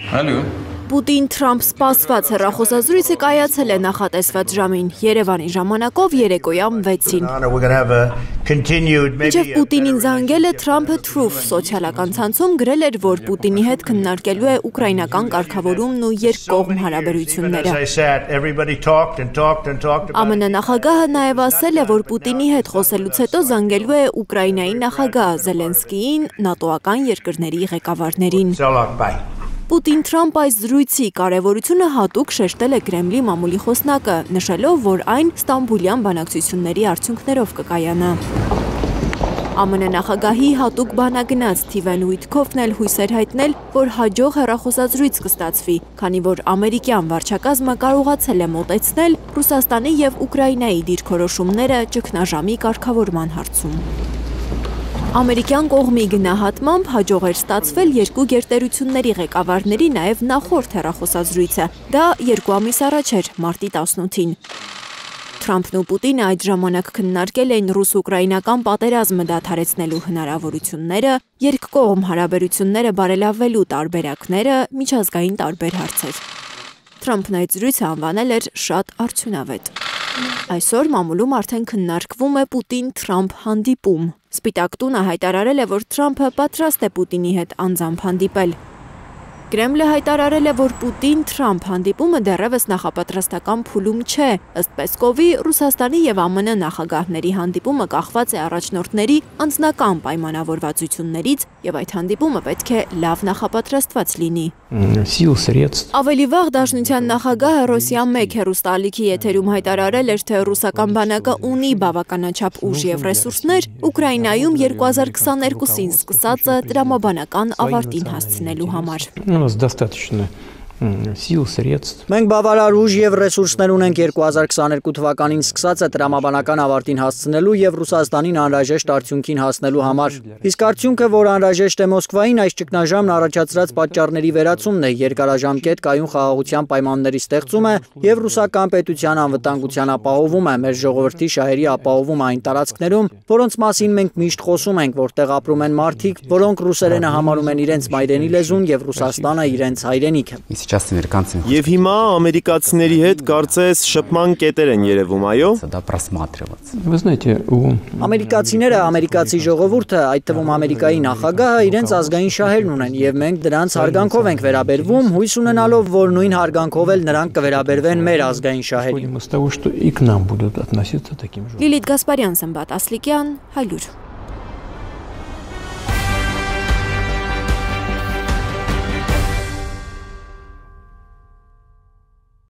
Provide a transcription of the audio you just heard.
Allô. Պուտին-Թրամփ սպասված հեռախոսազրույցը կայացել է նախատեսված ժամին, Երևանի ժամանակով երեկոյան 6-ին։ Մինչև Պուտինին զանգելը Թրամփը Truth սոցիալական ցանցում գրել էր, որ Պուտինի հետ քննարկելու է ուկրաինական կարգավորումն ու երկկողմ հարաբերությունները։ ԱՄՆ նախագահը նաև ասել է, որ Պուտինի հետ խոսելուց հետո զանգելու է Ուկրաինայի նախագահ Զելենսկիին, նատոական երկրների ղեկավարներին։ Պուտին-Թրամփ այս զրույցի կարևորությունը հատուկ շեշտել է Կրեմլի մամուլի խոսնակը, նշելով, որ այն ստամբուլյան բանակցությունների արդյունքներով կկայանա։ ԱՄՆ նախագահի հատուկ բանագնաց Սթիվեն Ուիթքոֆն էլ հույս էր հայտնել, որ հաջող հեռախոսազրույց կստացվի, քանի որ ամերիկյան վարչակազմը կարողացել է մոտեցնել Ռուսաստանի և Ուկրաինայի դիրքորոշումները ճգնաժամի կարգավորման հարցում։ Ամերիկյան կողմի գնահատմամբ հաջող էր ստացվել երկու գերտերությունների ղեկավարների նաև նախորդ հեռախոսազրույցը, դա 2 ամիս առաջ էր, մարտի 18-ին։ Թրամփն ու Պուտինը այդ ժամանակ քննարկել էին ռուս-ուկրաինական պատերազմը դադարեցնելու հնարավորությունները, երկկողմ հարաբերությունները բարելավելու տարբերակները, միջազգային տարբեր հարցեր։ Թրամփն այդ զրույցը անվանել էր շատ արդյունավետ։ Այսօր մամուլում արդեն քննարկվում է Պուտին-Թրամփ հանդիպում։ Սպիտակ տունը հայտարարել է, որ Թրամփը պատրաստ է Պուտինի հետ անձամբ հանդիպել։ Կրեմլը հայտարարել է, որ Պուտին-Թրամփ հանդիպումը դեռևս նախապատրաստական փուլում չէ։ Ըստ Պեսկովի, Ռուսաստանի և ԱՄՆ նախագահների հանդիպումը կախված է առաջնորդների անձնական պայմանավորվածություններից և այդ հանդիպումը պետք է լավ նախապատրաստված լինի։ Ավելի վաղ Դաշնության նախագահը Ռոսիա 1 հեռուստաալիքի եթերում հայտարարել էր, թե ռուսական բանակը ունի բավականաչափ ուժ և ռեսուրսներ Ուկրաինայում 2022-ին սկսածը տրամաբանական ավարտին հասցնելու համար։ Մենք բավարար ուժ և ռեսուրսներ ունենք 2022 թվականին սկսածը տրամաբանական ավարտին հասցնելու և Ռուսաստանին անհրաժեշտ արդյունքին հասնելու համար։ Իսկ արդյունքը, որ անհրաժեշտ է Մոսկվային, այս ճգնաժամն առաջացրած պատճառների վերացումն է, երկարաժամկետ կայուն խաղաղության պայմանների ստեղծումը և ռուսական պետության անվտանգության ապահովումը, մեր ժողովրդի շահերի ապահովումը այն տարածքներում, որոնց մասին մենք միշտ խոսում ենք, որտեղ ապրում են մարդիկ, որոնք ռուսերենը համարում են իրենց մայրենի լեզուն և Ռուսաստանը իրենց հայրենիքը։ Եվ հիմա ամերիկացիների հետ կարծես շփման կետեր են երևում, այո։ Ամերիկացիները, ամերիկացի ժողովուրդը, այդ թվում Ամերիկայի նախագահը իրենց ազգային շահերն ունեն եւ մենք դրանց հարգանքով ենք վերաբերվում, հույս ունենալով, որ նույն հարգանքով էլ նրանք կվերաբերվեն մեր ազգային շահերին։ Լիլիթ Գասպարյան, Սմբատ Ասլիկյան, Հայլուր։